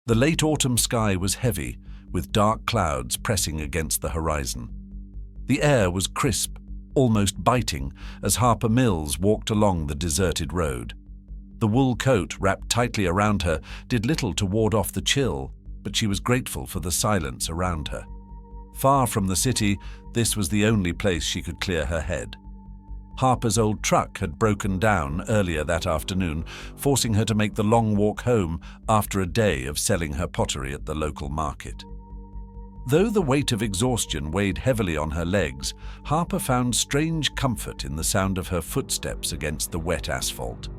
The late autumn sky was heavy, with dark clouds pressing against the horizon. The air was crisp, almost biting, as Harper Mills walked along the deserted road. The wool coat wrapped tightly around her did little to ward off the chill, but she was grateful for the silence around her. Far from the city, this was the only place she could clear her head. Harper's old truck had broken down earlier that afternoon, forcing her to make the long walk home after a day of selling her pottery at the local market. Though the weight of exhaustion weighed heavily on her legs, Harper found strange comfort in the sound of her footsteps against the wet asphalt.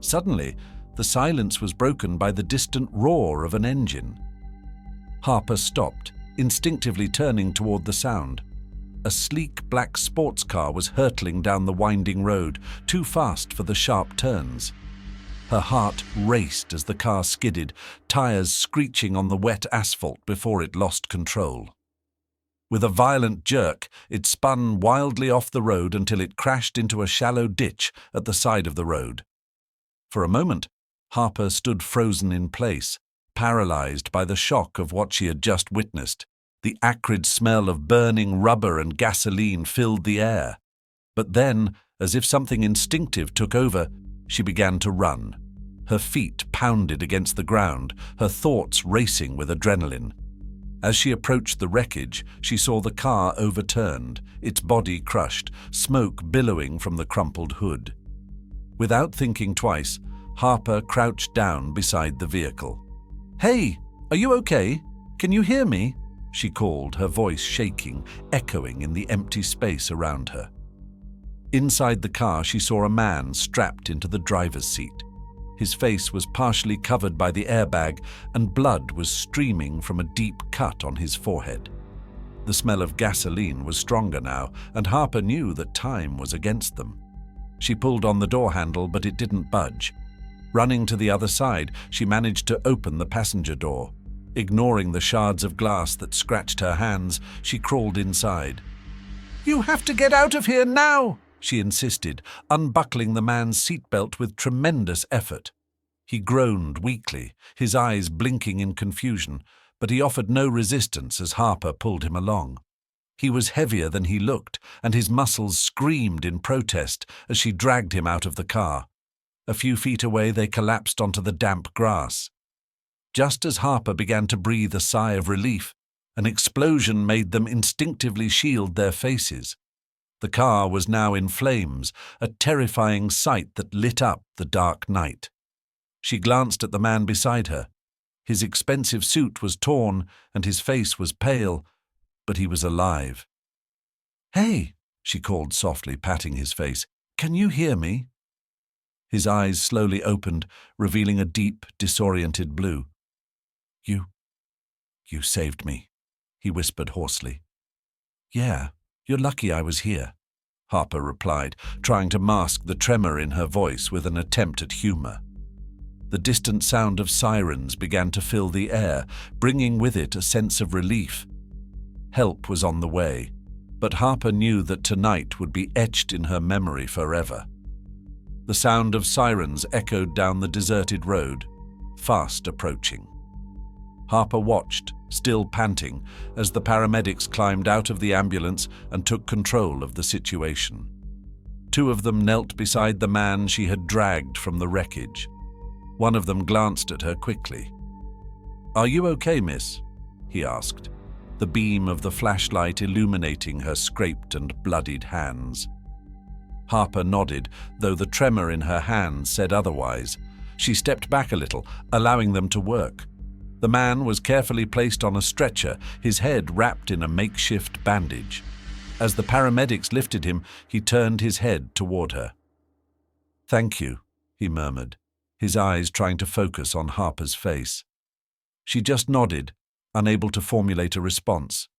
Suddenly, the silence was broken by the distant roar of an engine. Harper stopped, instinctively turning toward the sound. A sleek black sports car was hurtling down the winding road, too fast for the sharp turns. Her heart raced as the car skidded, tires screeching on the wet asphalt before it lost control. With a violent jerk, it spun wildly off the road until it crashed into a shallow ditch at the side of the road. For a moment, Harper stood frozen in place, paralyzed by the shock of what she had just witnessed. The acrid smell of burning rubber and gasoline filled the air. But then, as if something instinctive took over, she began to run. Her feet pounded against the ground, her thoughts racing with adrenaline. As she approached the wreckage, she saw the car overturned, its body crushed, smoke billowing from the crumpled hood. Without thinking twice, Harper crouched down beside the vehicle. "Hey, are you okay? Can you hear me?" she called, her voice shaking, echoing in the empty space around her. Inside the car, she saw a man strapped into the driver's seat. His face was partially covered by the airbag, and blood was streaming from a deep cut on his forehead. The smell of gasoline was stronger now, and Harper knew that time was against them. She pulled on the door handle, but it didn't budge. Running to the other side, she managed to open the passenger door. Ignoring the shards of glass that scratched her hands, she crawled inside. "You have to get out of here now!" she insisted, unbuckling the man's seatbelt with tremendous effort. He groaned weakly, his eyes blinking in confusion, but he offered no resistance as Harper pulled him along. He was heavier than he looked, and his muscles screamed in protest as she dragged him out of the car. A few feet away, they collapsed onto the damp grass. Just as Harper began to breathe a sigh of relief, an explosion made them instinctively shield their faces. The car was now in flames, a terrifying sight that lit up the dark night. She glanced at the man beside her. His expensive suit was torn and his face was pale, but he was alive. "Hey," she called softly, patting his face. "Can you hear me?" His eyes slowly opened, revealing a deep, disoriented blue. You saved me," he whispered hoarsely. "Yeah, you're lucky I was here," Harper replied, trying to mask the tremor in her voice with an attempt at humor. The distant sound of sirens began to fill the air, bringing with it a sense of relief. Help was on the way, but Harper knew that tonight would be etched in her memory forever. The sound of sirens echoed down the deserted road, fast approaching. Harper watched, still panting, as the paramedics climbed out of the ambulance and took control of the situation. Two of them knelt beside the man she had dragged from the wreckage. One of them glanced at her quickly. "Are you okay, miss?" he asked, the beam of the flashlight illuminating her scraped and bloodied hands. Harper nodded, though the tremor in her hands said otherwise. She stepped back a little, allowing them to work. The man was carefully placed on a stretcher, his head wrapped in a makeshift bandage. As the paramedics lifted him, he turned his head toward her. "Thank you," he murmured, his eyes trying to focus on Harper's face. She just nodded, unable to formulate a response.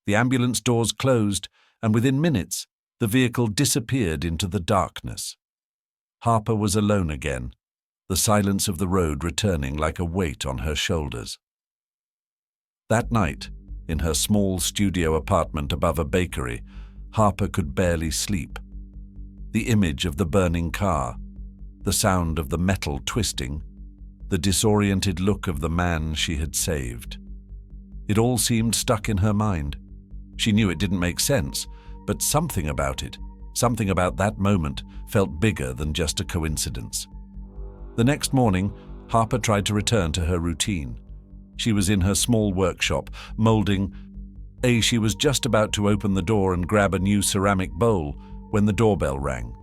The ambulance doors closed, and within minutes, the vehicle disappeared into the darkness. Harper was alone again, the silence of the road returning like a weight on her shoulders. That night, in her small studio apartment above a bakery, Harper could barely sleep. The image of the burning car, the sound of the metal twisting, the disoriented look of the man she had saved. It all seemed stuck in her mind. She knew it didn't make sense, but something about it, something about that moment, felt bigger than just a coincidence. The next morning, Harper tried to return to her routine. She was in her small workshop, molding. She was just about to open the door and grab a new ceramic bowl when the doorbell rang.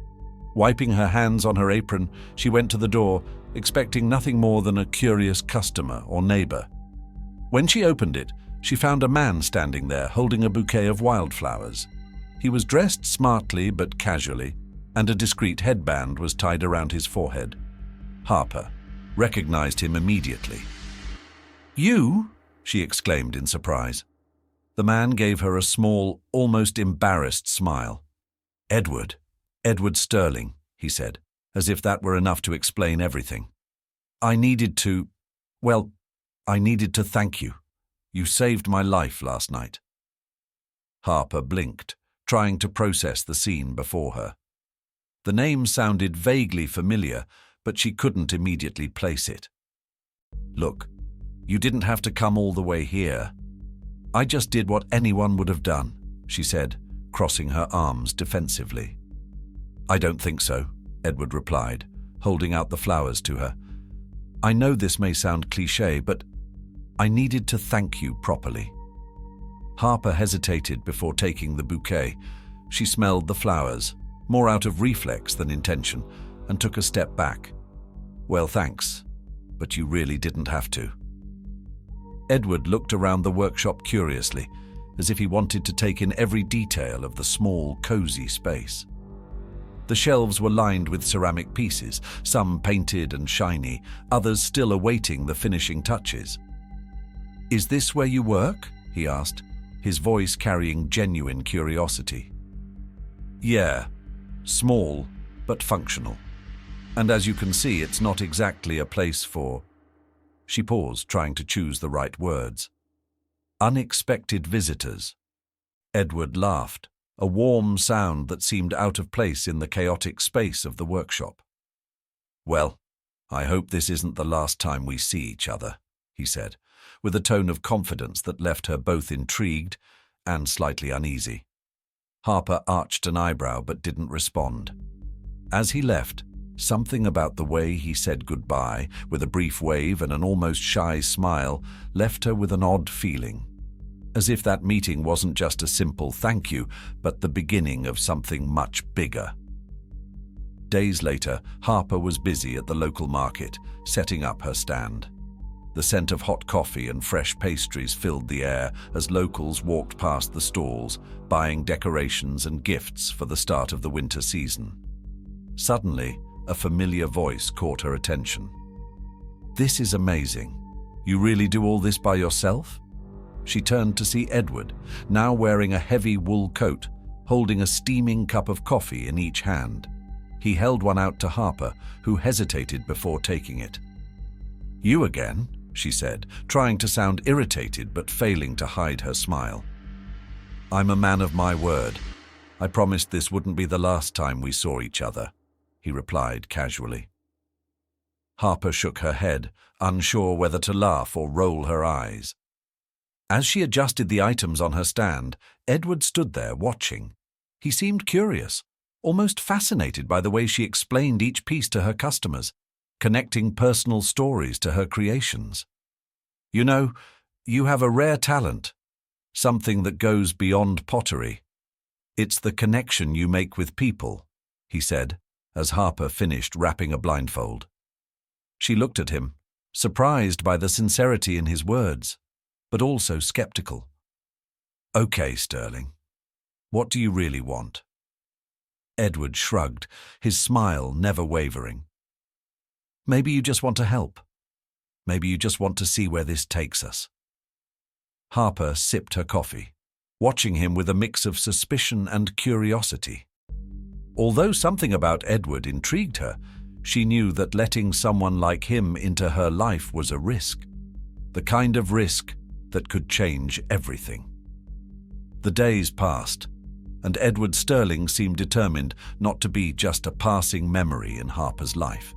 Wiping her hands on her apron, she went to the door, expecting nothing more than a curious customer or neighbor. When she opened it, she found a man standing there holding a bouquet of wildflowers. He was dressed smartly but casually, and a discreet headband was tied around his forehead. Harper recognized him immediately. "You?" she exclaimed in surprise. The man gave her a small, almost embarrassed smile. Edward Sterling," he said, as if that were enough to explain everything. I needed to thank you. You saved my life last night." Harper blinked, trying to process the scene before her. The name sounded vaguely familiar, but she couldn't immediately place it. "Look, you didn't have to come all the way here. I just did what anyone would have done," she said, crossing her arms defensively. "I don't think so," Edward replied, holding out the flowers to her. "I know this may sound cliché, but I needed to thank you properly." Harper hesitated before taking the bouquet. She smelled the flowers, more out of reflex than intention, and took a step back. "Well, thanks, but you really didn't have to." Edward looked around the workshop curiously, as if he wanted to take in every detail of the small, cozy space. The shelves were lined with ceramic pieces, some painted and shiny, others still awaiting the finishing touches. "Is this where you work?" he asked, his voice carrying genuine curiosity. "Yeah, small but functional. And as you can see, it's not exactly a place for..." She paused, trying to choose the right words. "Unexpected visitors." Edward laughed, a warm sound that seemed out of place in the chaotic space of the workshop. "Well, I hope this isn't the last time we see each other," he said, with a tone of confidence that left her both intrigued and slightly uneasy. Harper arched an eyebrow but didn't respond. As he left, something about the way he said goodbye, with a brief wave and an almost shy smile, left her with an odd feeling, as if that meeting wasn't just a simple thank you, but the beginning of something much bigger. Days later, Harper was busy at the local market, setting up her stand. The scent of hot coffee and fresh pastries filled the air as locals walked past the stalls, buying decorations and gifts for the start of the winter season. Suddenly, a familiar voice caught her attention. "This is amazing. You really do all this by yourself?" She turned to see Edward, now wearing a heavy wool coat, holding a steaming cup of coffee in each hand. He held one out to Harper, who hesitated before taking it. "You again?" she said, trying to sound irritated but failing to hide her smile. "I'm a man of my word. I promised this wouldn't be the last time we saw each other," he replied casually. Harper shook her head, unsure whether to laugh or roll her eyes. As she adjusted the items on her stand, Edward stood there watching. He seemed curious, almost fascinated by the way she explained each piece to her customers, connecting personal stories to her creations. "You know, you have a rare talent, something that goes beyond pottery. It's the connection you make with people," he said, as Harper finished wrapping a blindfold. She looked at him, surprised by the sincerity in his words, but also skeptical. "Okay, Sterling. What do you really want?" Edward shrugged, his smile never wavering. "Maybe you just want to help. Maybe you just want to see where this takes us." Harper sipped her coffee, watching him with a mix of suspicion and curiosity. Although something about Edward intrigued her, she knew that letting someone like him into her life was a risk, the kind of risk that could change everything. The days passed, and Edward Sterling seemed determined not to be just a passing memory in Harper's life.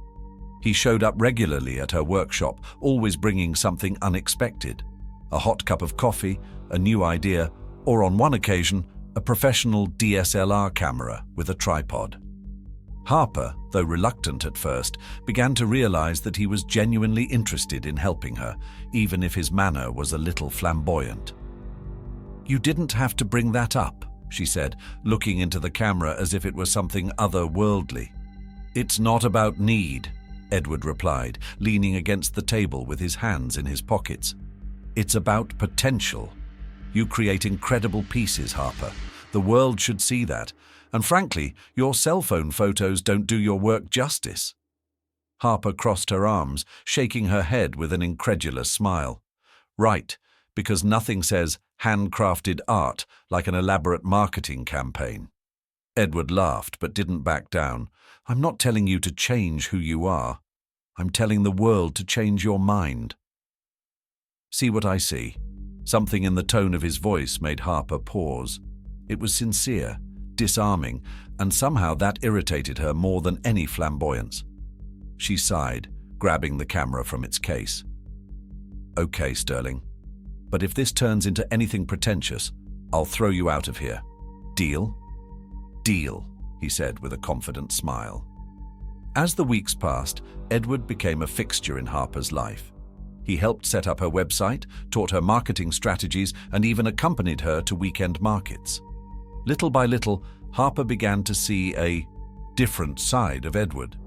He showed up regularly at her workshop, always bringing something unexpected. A hot cup of coffee, a new idea, or on one occasion, a professional DSLR camera with a tripod. Harper, though reluctant at first, began to realize that he was genuinely interested in helping her, even if his manner was a little flamboyant. "You didn't have to bring that up," she said, looking into the camera as if it were something otherworldly. "It's not about need," Edward replied, leaning against the table with his hands in his pockets. "It's about potential. You create incredible pieces, Harper. The world should see that. And frankly, your cell phone photos don't do your work justice." Harper crossed her arms, shaking her head with an incredulous smile. "Right, because nothing says handcrafted art like an elaborate marketing campaign." Edward laughed but didn't back down. "I'm not telling you to change who you are. I'm telling the world to change your mind." "See what I see?" Something in the tone of his voice made Harper pause. It was sincere, disarming, and somehow that irritated her more than any flamboyance. She sighed, grabbing the camera from its case. "Okay, Sterling, but if this turns into anything pretentious, I'll throw you out of here. Deal?" "Deal," he said with a confident smile. As the weeks passed, Edward became a fixture in Harper's life. He helped set up her website, taught her marketing strategies, and even accompanied her to weekend markets. Little by little, Harper began to see a different side of Edward.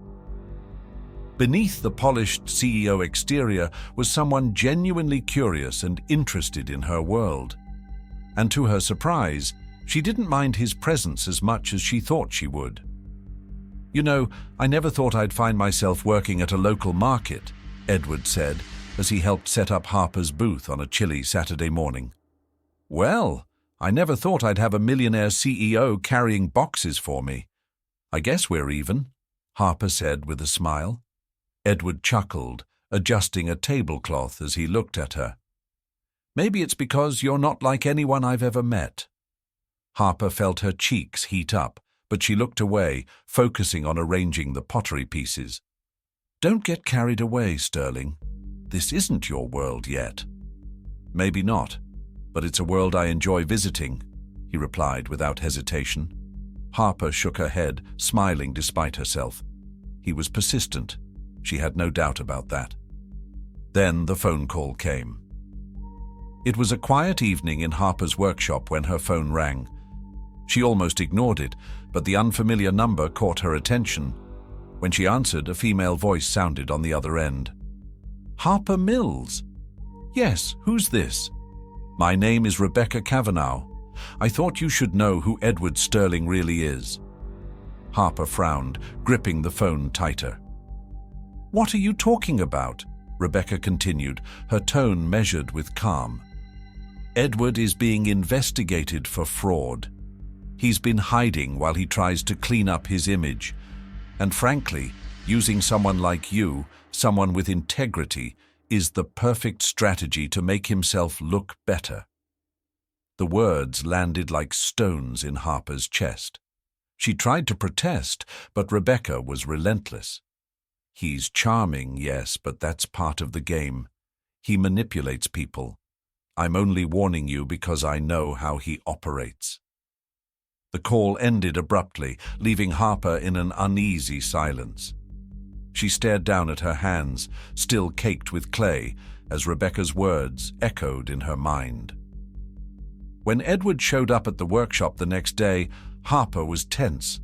Beneath the polished CEO exterior was someone genuinely curious and interested in her world. And to her surprise, she didn't mind his presence as much as she thought she would. "You know, I never thought I'd find myself working at a local market," Edward said, as he helped set up Harper's booth on a chilly Saturday morning. "Well, I never thought I'd have a Millionaire CEO carrying boxes for me. I guess we're even," Harper said with a smile. Edward chuckled, adjusting a tablecloth as he looked at her. "Maybe it's because you're not like anyone I've ever met." Harper felt her cheeks heat up, but she looked away, focusing on arranging the pottery pieces. "Don't get carried away, Sterling. This isn't your world yet." "Maybe not, but it's a world I enjoy visiting," he replied without hesitation. Harper shook her head, smiling despite herself. He was persistent. She had no doubt about that. Then the phone call came. It was a quiet evening in Harper's workshop when her phone rang. She almost ignored it, but the unfamiliar number caught her attention. When she answered, a female voice sounded on the other end. "Harper Mills?" "Yes, who's this?" "My name is Rebecca Cavanaugh. I thought you should know who Edward Sterling really is." Harper frowned, gripping the phone tighter. "What are you talking about?" Rebecca continued, her tone measured with calm. "Edward is being investigated for fraud. He's been hiding while he tries to clean up his image. And frankly, using someone like you, someone with integrity, is the perfect strategy to make himself look better." The words landed like stones in Harper's chest. She tried to protest, but Rebecca was relentless. "He's charming, yes, but that's part of the game. He manipulates people. I'm only warning you because I know how he operates." The call ended abruptly, leaving Harper in an uneasy silence. She stared down at her hands, still caked with clay, as Rebecca's words echoed in her mind. When Edward showed up at the workshop the next day, Harper was tense.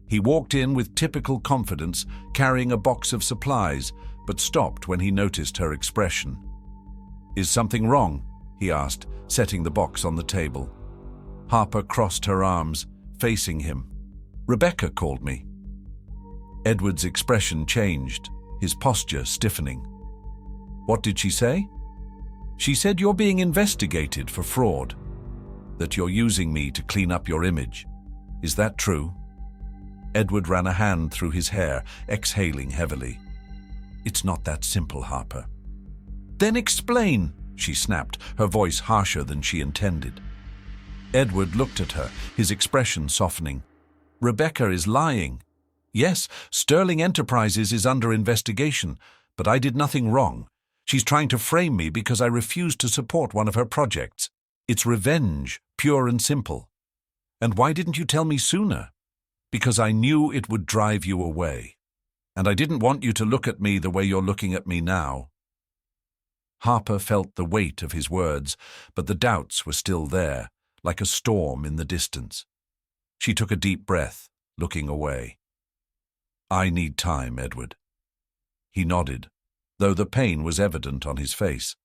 He walked in with typical confidence, carrying a box of supplies, but stopped when he noticed her expression. "Is something wrong?" he asked, setting the box on the table. Harper crossed her arms, facing him. "Rebecca called me." Edward's expression changed, his posture stiffening. "What did she say?" "She said you're being investigated for fraud, that you're using me to clean up your image. Is that true?" Edward ran a hand through his hair, exhaling heavily. "It's not that simple, Harper." "Then explain," she snapped, her voice harsher than she intended. Edward looked at her, his expression softening. "Rebecca is lying. Yes, Sterling Enterprises is under investigation, but I did nothing wrong. She's trying to frame me because I refused to support one of her projects. It's revenge, pure and simple. And why didn't you tell me sooner? Because I knew it would drive you away. And I didn't want you to look at me the way you're looking at me now. Harper felt the weight of his words, but the doubts were still there, like a storm in the distance. She took a deep breath, looking away. I need time, Edward. He nodded, though the pain was evident on his face.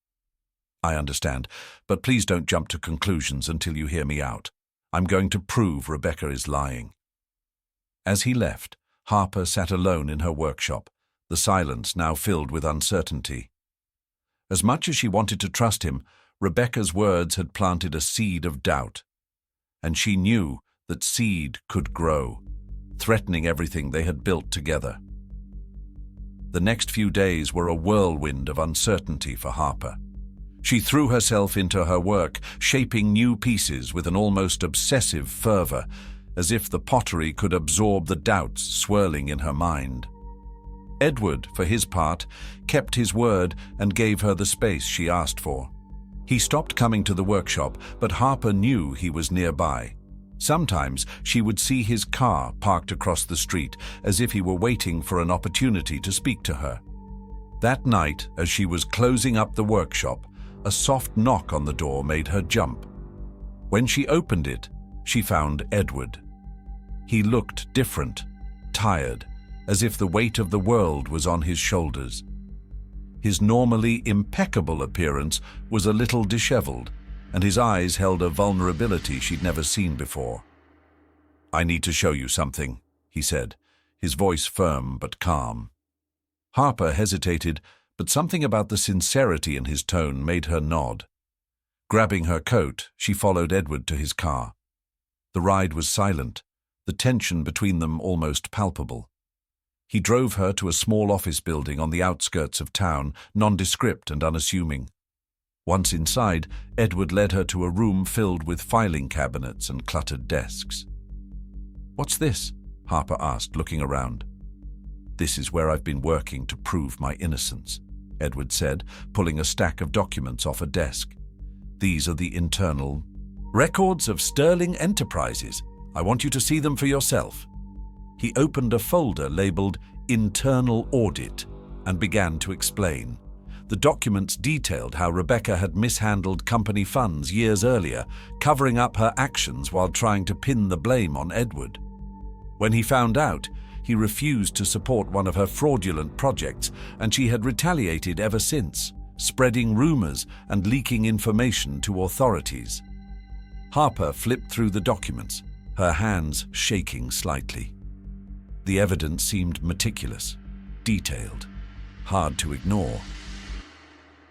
I understand, but please don't jump to conclusions until you hear me out. I'm going to prove Rebecca is lying. As he left, Harper sat alone in her workshop, the silence now filled with uncertainty. As much as she wanted to trust him, Rebecca's words had planted a seed of doubt. And she knew that seed could grow, threatening everything they had built together. The next few days were a whirlwind of uncertainty for Harper. She threw herself into her work, shaping new pieces with an almost obsessive fervor, as if the pottery could absorb the doubts swirling in her mind. Edward, for his part, kept his word and gave her the space she asked for. He stopped coming to the workshop, but Harper knew he was nearby. Sometimes she would see his car parked across the street, as if he were waiting for an opportunity to speak to her. That night, as she was closing up the workshop, a soft knock on the door made her jump. When she opened it, she found Edward. He looked different, tired, as if the weight of the world was on his shoulders. His normally impeccable appearance was a little disheveled, and his eyes held a vulnerability she'd never seen before. I need to show you something, he said, his voice firm but calm. Harper hesitated, but something about the sincerity in his tone made her nod. Grabbing her coat, she followed Edward to his car. The ride was silent, the tension between them almost palpable. He drove her to a small office building on the outskirts of town, nondescript and unassuming. Once inside, Edward led her to a room filled with filing cabinets and cluttered desks. "What's this?" Harper asked, looking around. "This is where I've been working to prove my innocence," Edward said, pulling a stack of documents off a desk. "These are the internal records of Sterling Enterprises. I want you to see them for yourself." He opened a folder labeled Internal Audit and began to explain. The documents detailed how Rebecca had mishandled company funds years earlier, covering up her actions while trying to pin the blame on Edward. When he found out, he refused to support one of her fraudulent projects, and she had retaliated ever since, spreading rumors and leaking information to authorities. Harper flipped through the documents, her hands shaking slightly. The evidence seemed meticulous, detailed, hard to ignore.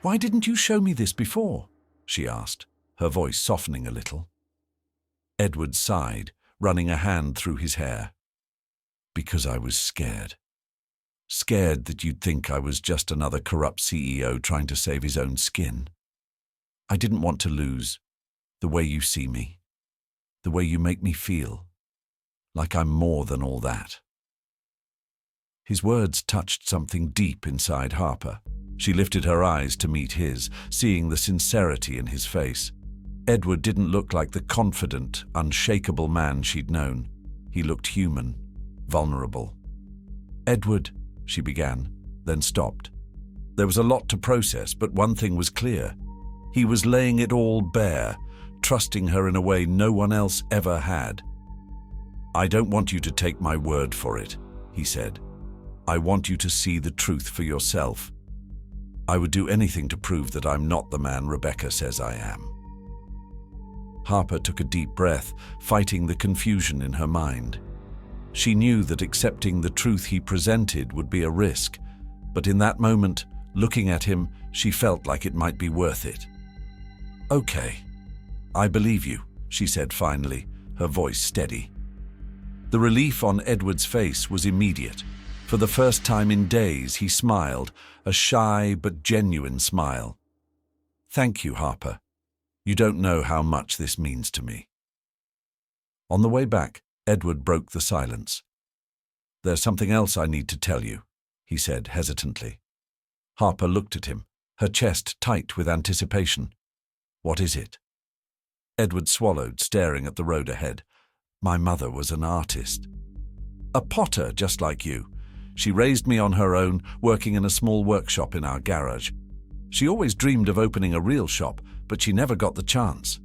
"Why didn't you show me this before?" she asked, her voice softening a little. Edward sighed, running a hand through his hair. "Because I was scared. Scared that you'd think I was just another corrupt CEO trying to save his own skin. I didn't want to lose the way you see me, the way you make me feel, like I'm more than all that." His words touched something deep inside Harper. She lifted her eyes to meet his, seeing the sincerity in his face. Edward didn't look like the confident, unshakable man she'd known. He looked human, vulnerable. "Edward," she began, then stopped. There was a lot to process, but one thing was clear. He was laying it all bare, trusting her in a way no one else ever had. "I don't want you to take my word for it," he said. "I want you to see the truth for yourself. I would do anything to prove that I'm not the man Rebecca says I am." Harper took a deep breath, fighting the confusion in her mind. She knew that accepting the truth he presented would be a risk, but in that moment, looking at him, she felt like it might be worth it. "Okay, I believe you," she said finally, her voice steady. The relief on Edward's face was immediate. For the first time in days, he smiled, a shy but genuine smile. "Thank you, Harper. You don't know how much this means to me." On the way back, Edward broke the silence. "There's something else I need to tell you," he said hesitantly. Harper looked at him, her chest tight with anticipation. "What is it?" Edward swallowed, staring at the road ahead. "My mother was an artist. A potter, just like you. She raised me on her own, working in a small workshop in our garage. She always dreamed of opening a real shop, but she never got the chance."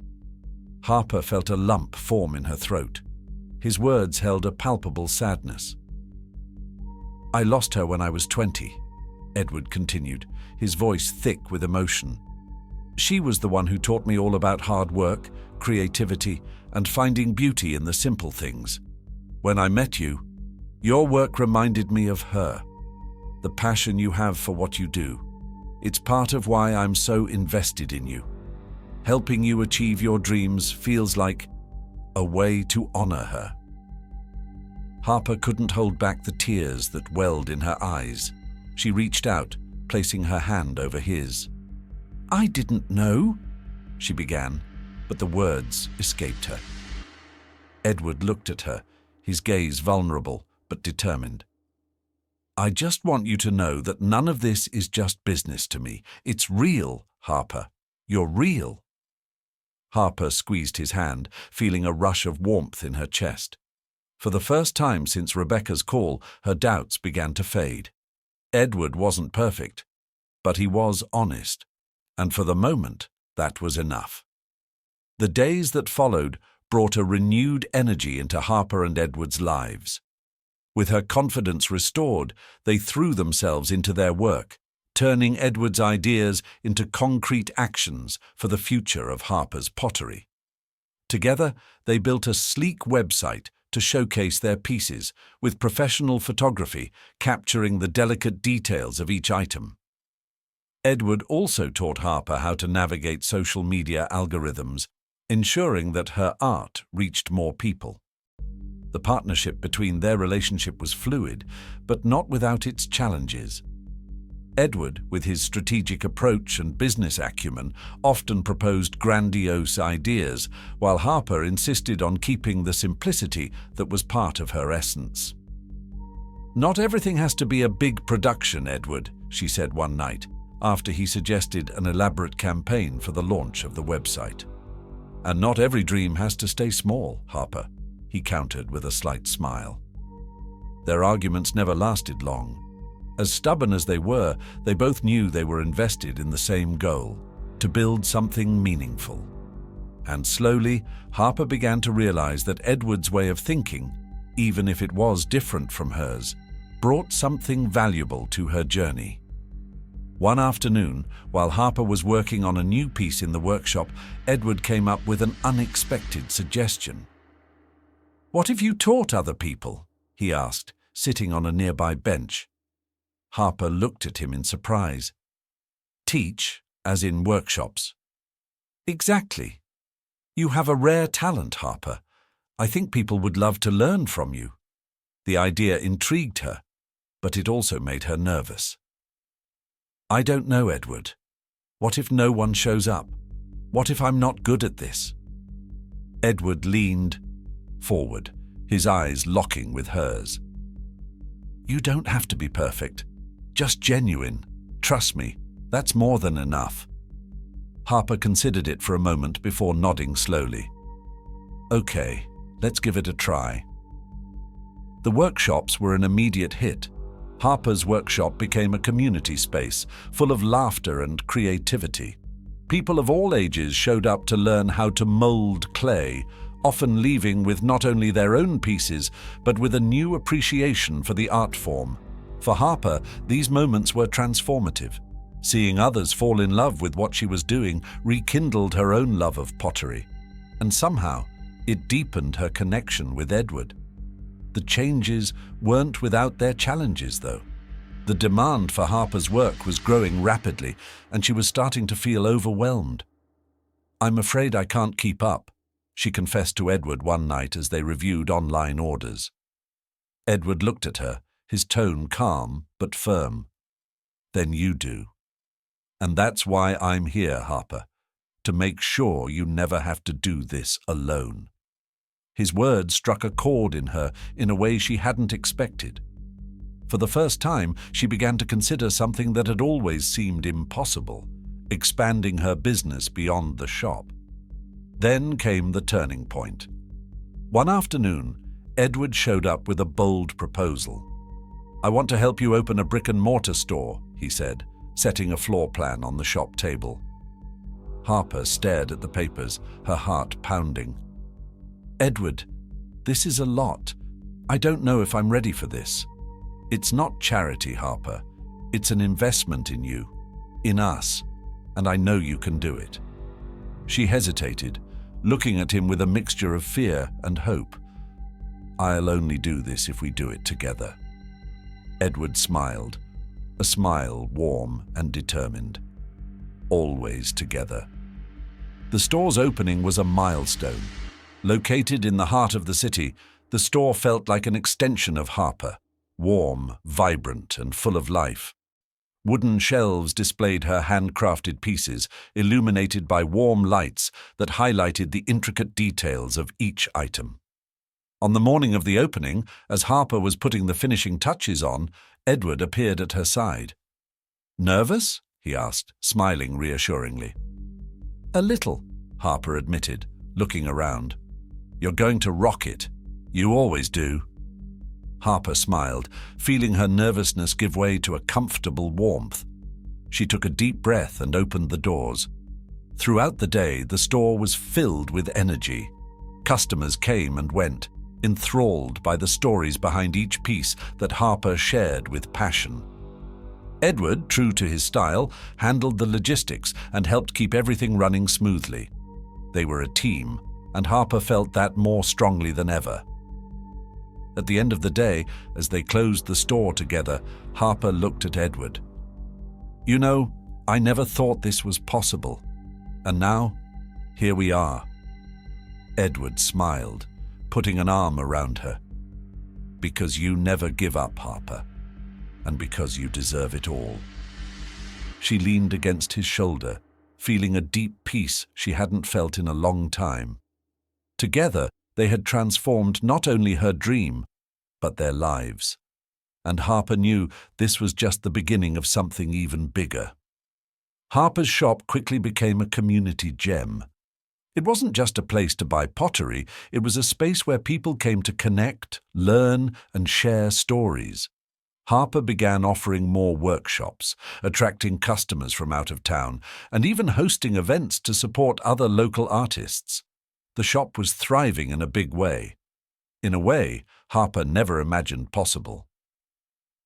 Harper felt a lump form in her throat. His words held a palpable sadness. "I lost her when I was 20, Edward continued, his voice thick with emotion. "She was the one who taught me all about hard work, creativity, and finding beauty in the simple things. When I met you, your work reminded me of her. The passion you have for what you do. It's part of why I'm so invested in you. Helping you achieve your dreams feels like a way to honor her." Harper couldn't hold back the tears that welled in her eyes. She reached out, placing her hand over his. "I didn't know," she began, but the words escaped her. Edward looked at her, his gaze vulnerable but determined. "I just want you to know that none of this is just business to me. It's real, Harper. You're real." Harper squeezed his hand, feeling a rush of warmth in her chest. For the first time since Rebecca's call, her doubts began to fade. Edward wasn't perfect, but he was honest, and for the moment, that was enough. The days that followed brought a renewed energy into Harper and Edward's lives. With her confidence restored, they threw themselves into their work, turning Edward's ideas into concrete actions for the future of Harper's pottery. Together, they built a sleek website to showcase their pieces, with professional photography capturing the delicate details of each item. Edward also taught Harper how to navigate social media algorithms, ensuring that her art reached more people. The partnership between their relationship was fluid, but not without its challenges. Edward, with his strategic approach and business acumen, often proposed grandiose ideas, while Harper insisted on keeping the simplicity that was part of her essence. "Not everything has to be a big production, Edward," she said one night, after he suggested an elaborate campaign for the launch of the website. "And not every dream has to stay small, Harper," he countered with a slight smile. Their arguments never lasted long. As stubborn as they were, they both knew they were invested in the same goal, to build something meaningful. And slowly, Harper began to realize that Edward's way of thinking, even if it was different from hers, brought something valuable to her journey. One afternoon, while Harper was working on a new piece in the workshop, Edward came up with an unexpected suggestion. "What if you taught other people?" he asked, sitting on a nearby bench. Harper looked at him in surprise. "Teach, as in workshops?" "Exactly. You have a rare talent, Harper. I think people would love to learn from you." The idea intrigued her, but it also made her nervous. "I don't know, Edward. What if no one shows up? What if I'm not good at this?" Edward leaned forward, his eyes locking with hers. "You don't have to be perfect. Just genuine. Trust me, that's more than enough." Harper considered it for a moment before nodding slowly. "Okay, let's give it a try." The workshops were an immediate hit. Harper's workshop became a community space, full of laughter and creativity. People of all ages showed up to learn how to mold clay, often leaving with not only their own pieces, but with a new appreciation for the art form. For Harper, these moments were transformative. Seeing others fall in love with what she was doing rekindled her own love of pottery. And somehow, it deepened her connection with Edward. The changes weren't without their challenges, though. The demand for Harper's work was growing rapidly, and she was starting to feel overwhelmed. "I'm afraid I can't keep up," she confessed to Edward one night as they reviewed online orders. Edward looked at her, his tone calm but firm. "Then you do. And that's why I'm here, Harper, to make sure you never have to do this alone." His words struck a chord in her in a way she hadn't expected. For the first time, she began to consider something that had always seemed impossible, expanding her business beyond the shop. Then came the turning point. One afternoon, Edward showed up with a bold proposal. "I want to help you open a brick-and-mortar store," he said, setting a floor plan on the shop table. Harper stared at the papers, her heart pounding. "Edward, this is a lot. I don't know if I'm ready for this." "It's not charity, Harper. It's an investment in you, in us, and I know you can do it." She hesitated, looking at him with a mixture of fear and hope. "I'll only do this if we do it together." Edward smiled, a smile warm and determined. Always together. The store's opening was a milestone. Located in the heart of the city, the store felt like an extension of Harper, warm, vibrant, and full of life. Wooden shelves displayed her handcrafted pieces, illuminated by warm lights that highlighted the intricate details of each item. On the morning of the opening, as Harper was putting the finishing touches on, Edward appeared at her side. "Nervous?" he asked, smiling reassuringly. "A little," Harper admitted, looking around. "You're going to rock it. You always do." Harper smiled, feeling her nervousness give way to a comfortable warmth. She took a deep breath and opened the doors. Throughout the day, the store was filled with energy. Customers came and went, enthralled by the stories behind each piece that Harper shared with passion. Edward, true to his style, handled the logistics and helped keep everything running smoothly. They were a team, and Harper felt that more strongly than ever. At the end of the day, as they closed the store together, Harper looked at Edward. "You know, I never thought this was possible. And now, here we are." Edward smiled, putting an arm around her. "Because you never give up, Harper, and because you deserve it all." She leaned against his shoulder, feeling a deep peace she hadn't felt in a long time. Together, they had transformed not only her dream, but their lives. And Harper knew this was just the beginning of something even bigger. Harper's shop quickly became a community gem. It wasn't just a place to buy pottery, it was a space where people came to connect, learn, and share stories. Harper began offering more workshops, attracting customers from out of town, and even hosting events to support other local artists. The shop was thriving in a big way. In a way, Harper never imagined possible.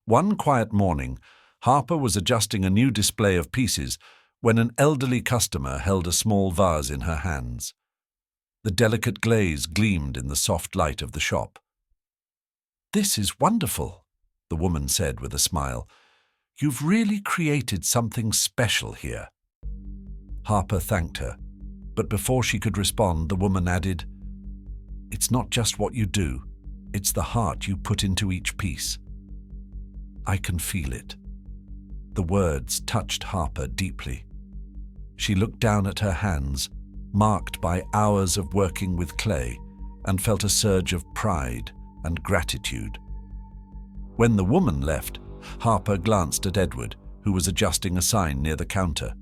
One quiet morning, Harper was adjusting a new display of pieces when an elderly customer held a small vase in her hands. The delicate glaze gleamed in the soft light of the shop. "This is wonderful," the woman said with a smile. "You've really created something special here." Harper thanked her, but before she could respond, the woman added, "It's not just what you do, it's the heart you put into each piece. I can feel it." The words touched Harper deeply. She looked down at her hands, marked by hours of working with clay, and felt a surge of pride and gratitude. When the woman left, Harper glanced at Edward, who was adjusting a sign near the counter.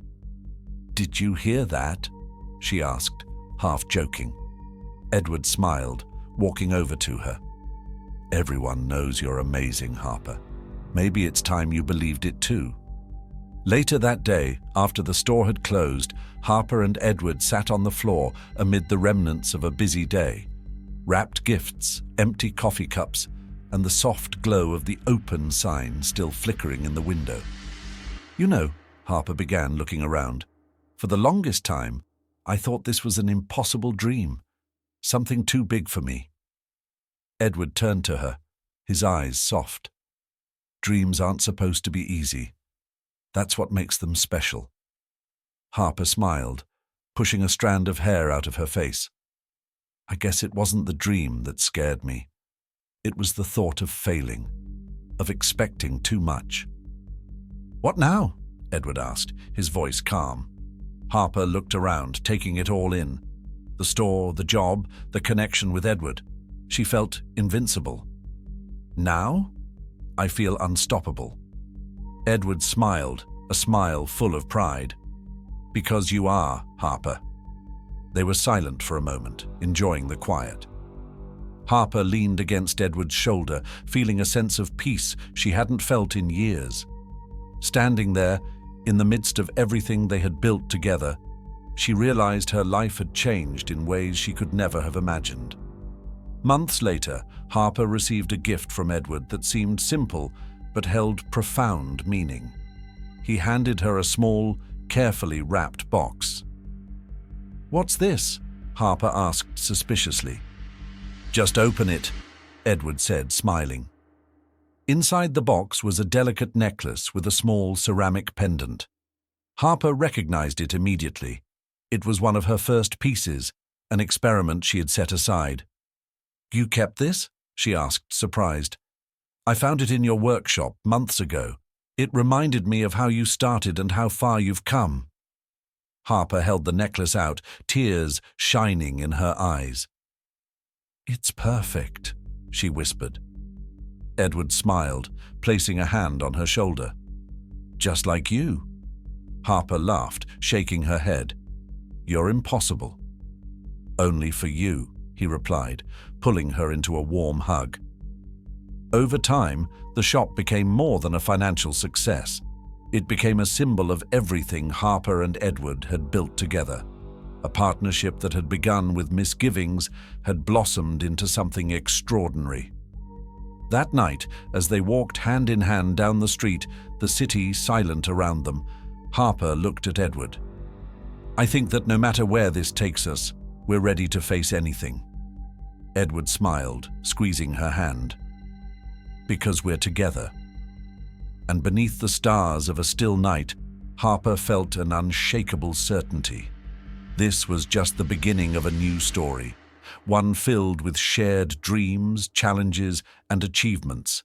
"Did you hear that?" she asked, half joking. Edward smiled, walking over to her. "Everyone knows you're amazing, Harper. Maybe it's time you believed it too." Later that day, after the store had closed, Harper and Edward sat on the floor amid the remnants of a busy day. Wrapped gifts, empty coffee cups, and the soft glow of the open sign still flickering in the window. "You know," Harper began, looking around, "for the longest time, I thought this was an impossible dream, something too big for me." Edward turned to her, his eyes soft. "Dreams aren't supposed to be easy. That's what makes them special." Harper smiled, pushing a strand of hair out of her face. "I guess it wasn't the dream that scared me. It was the thought of failing, of expecting too much." "What now?" Edward asked, his voice calm. Harper looked around, taking it all in. The store, the job, the connection with Edward. She felt invincible. "Now? I feel unstoppable." Edward smiled, a smile full of pride. "Because you are, Harper." They were silent for a moment, enjoying the quiet. Harper leaned against Edward's shoulder, feeling a sense of peace she hadn't felt in years. Standing there, in the midst of everything they had built together, she realized her life had changed in ways she could never have imagined. Months later, Harper received a gift from Edward that seemed simple but held profound meaning. He handed her a small, carefully wrapped box. "What's this?" Harper asked suspiciously. "Just open it," Edward said, smiling. Inside the box was a delicate necklace with a small ceramic pendant. Harper recognized it immediately. It was one of her first pieces, an experiment she had set aside. "You kept this?" she asked, surprised. "I found it in your workshop months ago. It reminded me of how you started and how far you've come." Harper held the necklace out, tears shining in her eyes. "It's perfect," she whispered. Edward smiled, placing a hand on her shoulder. "Just like you." Harper laughed, shaking her head. "You're impossible." "Only for you," he replied, pulling her into a warm hug. Over time, the shop became more than a financial success. It became a symbol of everything Harper and Edward had built together. A partnership that had begun with misgivings had blossomed into something extraordinary. That night, as they walked hand in hand down the street, the city silent around them, Harper looked at Edward. "I think that no matter where this takes us, we're ready to face anything." Edward smiled, squeezing her hand. "Because we're together." And beneath the stars of a still night, Harper felt an unshakable certainty. This was just the beginning of a new story, one filled with shared dreams, challenges, and achievements.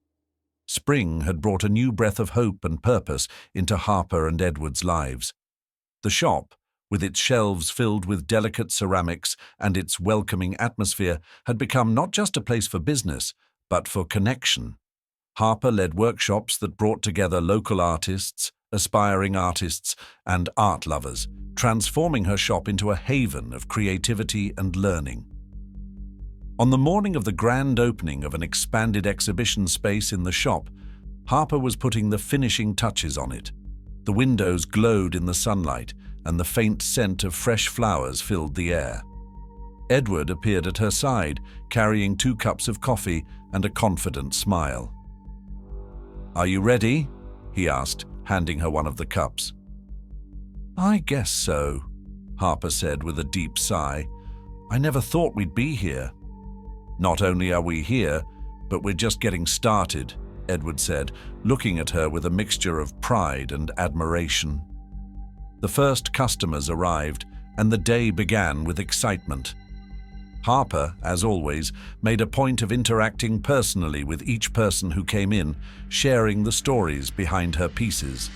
Spring had brought a new breath of hope and purpose into Harper and Edward's lives. The shop, with its shelves filled with delicate ceramics and its welcoming atmosphere, had become not just a place for business, but for connection. Harper led workshops that brought together local artists, aspiring artists, and art lovers, transforming her shop into a haven of creativity and learning. On the morning of the grand opening of an expanded exhibition space in the shop, Harper was putting the finishing touches on it. The windows glowed in the sunlight, and the faint scent of fresh flowers filled the air. Edward appeared at her side, carrying 2 cups of coffee and a confident smile. "Are you ready?" he asked, handing her one of the cups. "I guess so," Harper said with a deep sigh. "I never thought we'd be here." "Not only are we here, but we're just getting started," Edward said, looking at her with a mixture of pride and admiration. The first customers arrived, and the day began with excitement. Harper, as always, made a point of interacting personally with each person who came in, sharing the stories behind her pieces.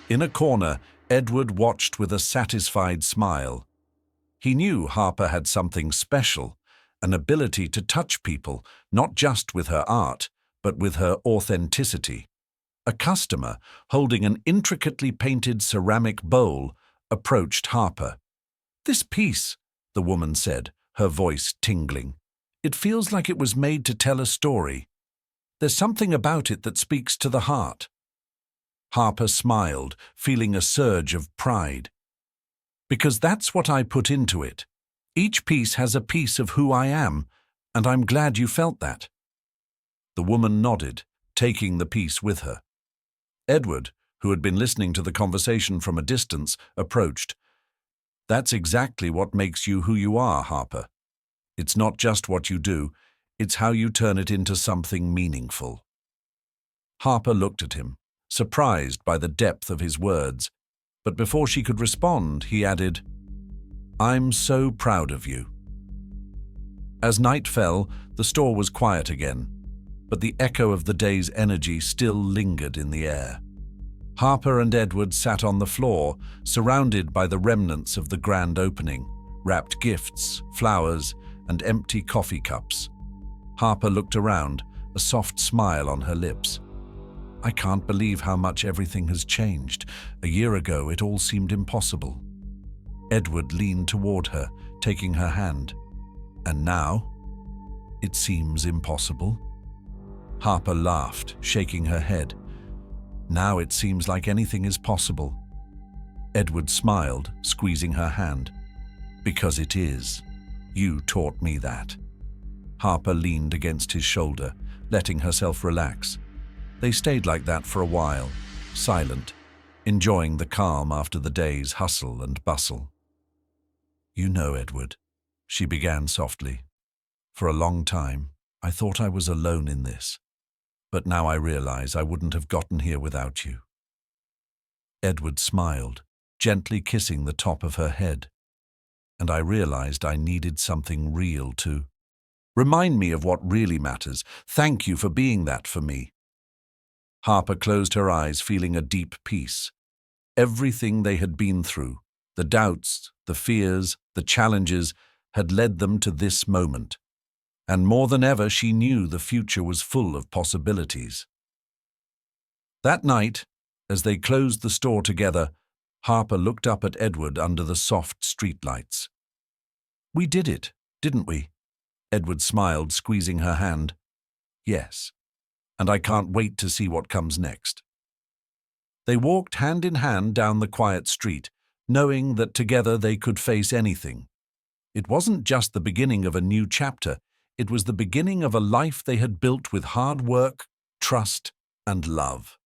In a corner, Edward watched with a satisfied smile. He knew Harper had something special, an ability to touch people, not just with her art, but with her authenticity. A customer, holding an intricately painted ceramic bowl, approached Harper. "This piece," the woman said, her voice tingling. "It feels like it was made to tell a story. There's something about it that speaks to the heart." Harper smiled, feeling a surge of pride. "Because that's what I put into it. Each piece has a piece of who I am, and I'm glad you felt that." The woman nodded, taking the piece with her. Edward, who had been listening to the conversation from a distance, approached. "That's exactly what makes you who you are, Harper. It's not just what you do, it's how you turn it into something meaningful." Harper looked at him, surprised by the depth of his words, but before she could respond, he added, "I'm so proud of you." As night fell, the store was quiet again, but the echo of the day's energy still lingered in the air. Harper and Edward sat on the floor, surrounded by the remnants of the grand opening, wrapped gifts, flowers, and empty coffee cups. Harper looked around, a soft smile on her lips. I can't believe how much everything has changed. A year ago, it all seemed impossible. Edward leaned toward her, taking her hand. And now, it seems impossible. Harper laughed, shaking her head. Now it seems like anything is possible. Edward smiled, squeezing her hand. Because it is. You taught me that. Harper leaned against his shoulder, letting herself relax. They stayed like that for a while, silent, enjoying the calm after the day's hustle and bustle. You know, Edward, she began softly. For a long time, I thought I was alone in this. But now I realize I wouldn't have gotten here without you. Edward smiled, gently kissing the top of her head. And I realized I needed something real to remind me of what really matters. Thank you for being that for me. Harper closed her eyes, feeling a deep peace. Everything they had been through, the doubts, the fears, the challenges, had led them to this moment. And more than ever, she knew the future was full of possibilities. That night, as they closed the store together, Harper looked up at Edward under the soft streetlights. We did it, didn't we? Edward smiled, squeezing her hand. Yes, and I can't wait to see what comes next. They walked hand in hand down the quiet street, knowing that together they could face anything. It wasn't just the beginning of a new chapter, it was the beginning of a life they had built with hard work, trust, and love.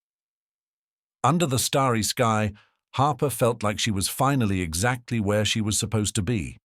Under the starry sky, Harper felt like she was finally exactly where she was supposed to be.